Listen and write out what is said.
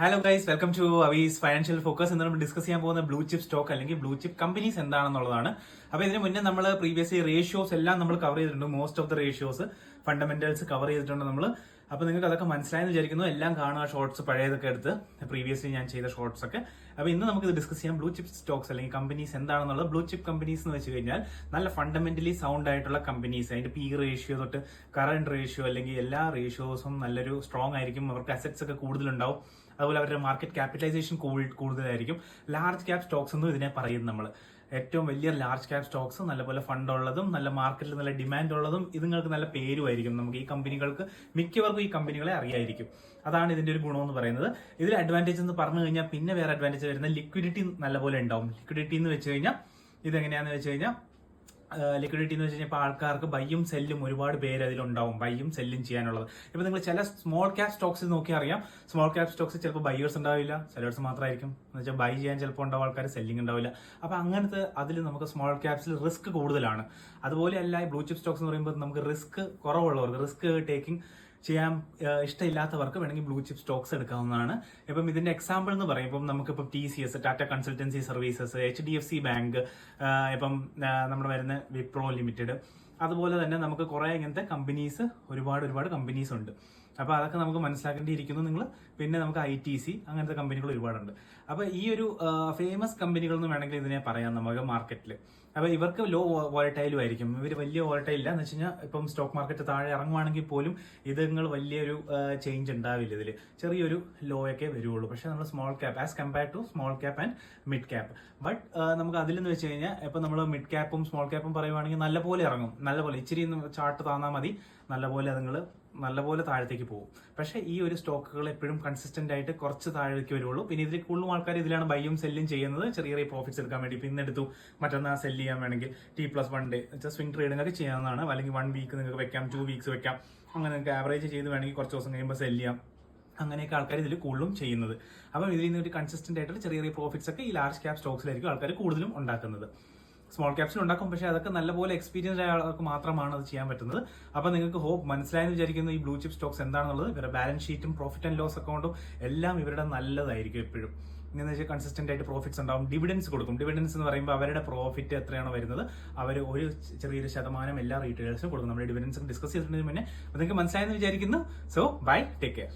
Hello guys, welcome to Avi's financial focus. എന്ന് നമ്മൾ discuss ചെയ്യാൻ പോകുന്ന ബ്ലൂ ചിപ്പ് സ്റ്റോക്ക് അല്ലെങ്കിൽ ബ്ലൂ ചിപ്പ് കമ്പനീസ് എന്താണെന്നുള്ളതാണ്. അപ്പോൾ ഇതിന് മുന്നേ നമ്മൾ പ്രീവിയസ്ലി റേഷ്യോസ് എല്ലാം നമ്മൾ കവർ ചെയ്തിട്ടുണ്ട്. Most of the ratios fundamentals cover ചെയ്തിട്ടുണ്ട് നമ്മൾ. അപ്പോൾ നിങ്ങൾക്ക് അതൊക്കെ മനസ്സിലായെന്ന് വിചാരിക്കുന്നു. എല്ലാം കാണുക, ഷോർട്സ് പഴയതൊക്കെ എടുത്ത് പ്രീവിയസ്ലി ഞാൻ ചെയ്ത ഷോർട്സ് ഒക്കെ. അപ്പോൾ ഇന്ന് നമുക്ക് ഇത് ഡിസ്കസ് ചെയ്യാം. ബ്ലൂ ചിപ്പ് സ്റ്റോക്സ് അല്ലെങ്കിൽ കമ്പനീസ് എന്താണെന്നുള്ളത്. ബ്ലൂ ചിപ്പ് കമ്പനീസ് എന്ന് വെച്ച് കഴിഞ്ഞാൽ നല്ല ഫണ്ടമെന്റലി സൗണ്ട് ആയിട്ടുള്ള കമ്പനീസ്. അതിന്റെ പി റേഷ്യോ തൊട്ട് കറന്റ് റേഷ്യോ അല്ലെങ്കിൽ എല്ലാ റേഷ്യോസും നല്ലൊരു സ്ട്രോങ് ആയിരിക്കും. അവർക്ക് അസറ്റ്സ് ഒക്കെ കൂടുതലുണ്ടാവും. അതുപോലെ അവരുടെ മാർക്കറ്റ് ക്യാപിറ്റലൈസേഷൻ കൂടുതലായിരിക്കും. ലാർജ് ക്യാപ് സ്റ്റോക്സ് എന്നും ഇതിനെ പറയും നമ്മൾ. ഏറ്റവും വലിയ ലാർജ് ക്യാപ് സ്റ്റോക്സ്, നല്ലപോലെ ഫണ്ട് ഉള്ളതും നല്ല മാർക്കറ്റിൽ നല്ല ഡിമാൻഡ് ഉള്ളതും ഇതുങ്ങൾക്ക് നല്ല പേരുമായിരിക്കും. നമുക്ക് ഈ കമ്പനികൾക്ക് മിക്കവർക്കും ഈ കമ്പനികളെ അറിയായിരിക്കും. അതാണ് ഇതിന്റെ ഒരു ഗുണം എന്ന് പറയുന്നത്. ഇതിൽ അഡ്വാൻറ്റേജ് എന്ന് പറഞ്ഞു കഴിഞ്ഞാൽ പിന്നെ വേറെ അഡ്വാൻറ്റേജ് വരുന്ന ലിക്വിഡിറ്റി നല്ലപോലെ ഉണ്ടാവും. ലിക്വിഡിറ്റി എന്ന് വെച്ച് കഴിഞ്ഞാൽ ഇതെങ്ങനെയാന്ന് വെച്ച് കഴിഞ്ഞാൽ ലിക്വിഡിറ്റി എന്ന് വെച്ച് കഴിഞ്ഞാൽ ഇപ്പോൾ ആൾക്കാർക്ക് ബൈയും സെല്ലും ഒരുപാട് പേര് അതിലുണ്ടാവും, ബൈയും സെല്ലും ചെയ്യാനുള്ളത്. ഇപ്പൊ നിങ്ങൾ ചില സ്മോൾ ക്യാപ് സ്റ്റോക്സിൽ നോക്കി അറിയാം. സ്മോൾ ക്യാപ് സ്റ്റോക്സ് ചിലപ്പോൾ ബയേഴ്സ് ഉണ്ടാവില്ല, സെല്ലേഴ്സ് മാത്രമായിരിക്കും. എന്ന് വെച്ചാൽ ബൈ ചെയ്യാൻ ചിലപ്പോൾ ഉണ്ടാവും ആൾക്കാർ, സെല്ലിംഗ് ഉണ്ടാവില്ല. അപ്പൊ അങ്ങനത്തെ അതിൽ നമുക്ക് സ്മോൾ ക്യാപ്സിൽ റിസ്ക് കൂടുതലാണ്. അതുപോലെ അല്ല ബ്ലൂ ചിപ്പ് സ്റ്റോക്സ് എന്ന് പറയുമ്പോൾ നമുക്ക് റിസ്ക് കുറവുള്ളവർക്ക്, റിസ്ക് ടേക്കിംഗ് ചെയ്യാൻ ഇഷ്ടമില്ലാത്തവർക്ക് വേണമെങ്കിൽ ബ്ലൂ ചിപ്പ് സ്റ്റോക്സ് എടുക്കാവുന്നതാണ്. ഇപ്പം ഇതിന്റെ എക്സാമ്പിൾ എന്ന് പറയും, ഇപ്പം നമുക്കിപ്പം TCS, Tata consultancy services, HDFC bank, ഇപ്പം നമ്മുടെ വരുന്ന വിപ്രോ ലിമിറ്റഡ്, അതുപോലെ തന്നെ നമുക്ക് കുറെ ഇങ്ങനത്തെ കമ്പനീസ് ഒരുപാട് കമ്പനീസ് ഉണ്ട്. അപ്പൊ അതൊക്കെ നമുക്ക് മനസ്സിലാക്കേണ്ടിയിരിക്കുന്നു നിങ്ങൾ. പിന്നെ നമുക്ക് ITC അങ്ങനത്തെ കമ്പനികൾ ഒരുപാടുണ്ട്. അപ്പൊ ഈ ഒരു ഫേമസ് കമ്പനികൾ എന്ന് വേണമെങ്കിൽ ഇതിനെ പറയാം നമുക്ക് മാർക്കറ്റിൽ. അപ്പൊ ഇവർക്ക് ലോ വോളറ്റൈലും ആയിരിക്കും. ഇവർ വലിയ വോളറ്റൈൽ ഇല്ല എന്ന് വെച്ച് കഴിഞ്ഞാൽ ഇപ്പം സ്റ്റോക്ക് മാർക്കറ്റ് താഴെ ഇറങ്ങുവാണെങ്കിൽ പോലും ഇതുങ്ങൾ വലിയൊരു ചേഞ്ച് ഉണ്ടാവില്ല. ഇതിൽ ചെറിയൊരു ലോ ഒക്കെ വരുള്ളൂ. പക്ഷെ നമ്മൾ small cap as compare to small cap and mid cap. But നമുക്ക് അതിലെന്ന് വെച്ച് കഴിഞ്ഞാൽ ഇപ്പൊ നമ്മൾ മിഡ് ക്യാപ്പും സ്മോൾ ക്യാപ്പും പറയുവാണെങ്കിൽ നല്ലപോലെ ഇറങ്ങും. നല്ലപോലെ ഇച്ചിരി ചാർട്ട് താന്നാൽ മതി, നല്ലപോലെ താഴത്തേക്ക് പോകും. പക്ഷെ ഈ ഒരു സ്റ്റോക്കുകൾ എപ്പോഴും കൺസിസ്റ്റന്റ് ആയിട്ട് കുറച്ച് താഴേക്ക് വരുള്ളൂ. പിന്നെ ഇതിൽ കൂടുതലും ആൾക്കാർ ഇതിലാണ് ബൈയും സെല്ലും ചെയ്യുന്നത്, ചെറിയ പ്രോഫിറ്റ്സ് എടുക്കാൻ വേണ്ടി. ഇപ്പൊ ഇന്നെടുത്തു മറ്റന്നാൾ സെല് ചെയ്യാൻ വേണമെങ്കിൽ T+1 ഡേ സ്വിംഗ് ട്രേഡിംഗ് ഒക്കെ ചെയ്യാവുന്നതാണ്. അല്ലെങ്കിൽ 1 വീക്ക് നിങ്ങൾക്ക് വെക്കാം, 2 വീക്സ് വെക്കാം. അങ്ങനെ നിങ്ങൾക്ക് ആവറേജ് ചെയ്ത് വേണമെങ്കിൽ കുറച്ച് ദിവസം കഴിയുമ്പോൾ സെല് ചെയ്യാം. അങ്ങനെയൊക്കെ ആൾക്കാർ ഇതിൽ കൂടുതലും ചെയ്യുന്നത്. അപ്പം ഇതിൽ നിന്ന് ഒരു കൺസിസ്റ്റന്റ് ആയിട്ട് ചെറിയ പ്രോഫിറ്റ്സ് ഒക്കെ ഈ ലാർജ് ക്യാപ് സ്റ്റോക്സിലായിരിക്കും ആൾക്കാർ കൂടുതലും ഉണ്ടാക്കുന്നത്. സ്മോൾ ക്യാപ്സിൽ ഉണ്ടാക്കും, പക്ഷെ അതൊക്കെ നല്ലപോലെ എക്സ്പീരിയൻസ് ആയ ആൾക്ക് മാത്രമാണ് അത് ചെയ്യാൻ പറ്റുന്നത്. അപ്പൊ നിങ്ങൾക്ക് ഹോപ്പ് മനസ്സിലായെന്ന് വിചാരിക്കുന്നു ഈ ബ്ലൂ ചിപ്പ് സ്റ്റോക്സ് എന്താണെന്നുള്ളത്. ഇവരുടെ ബാലൻസ് ഷീറ്റും പ്രോഫിറ്റ് ആൻഡ് ലോസ് അക്കൗണ്ടും എല്ലാം ഇവരുടെ നല്ലതായിരിക്കും എപ്പോഴും. എന്ന് വെച്ചാൽ കൺസിസ്റ്റന്റ് ആയിട്ട് പ്രോഫിറ്റ്സ് ഉണ്ടാവും. ഡിവിഡൻസ് കൊടുക്കും. ഡിവിഡൻസ് എന്ന് പറയുമ്പോൾ അവരുടെ പ്രോഫിറ്റ് എത്രയാണോ വരുന്നത് അവർ ഒരു ചെറിയൊരു ശതമാനം എല്ലാ റീറ്റെയിലേഴ്സിനും കൊടുക്കും. നമ്മുടെ ഡിവിഡൻസ് ഡിസ്കസ് ചെയ്തിട്ടുണ്ടെങ്കിൽ മുന്നേ നിങ്ങൾക്ക് മനസ്സിലായെന്ന് വിചാരിക്കുന്നു. So bye, take care.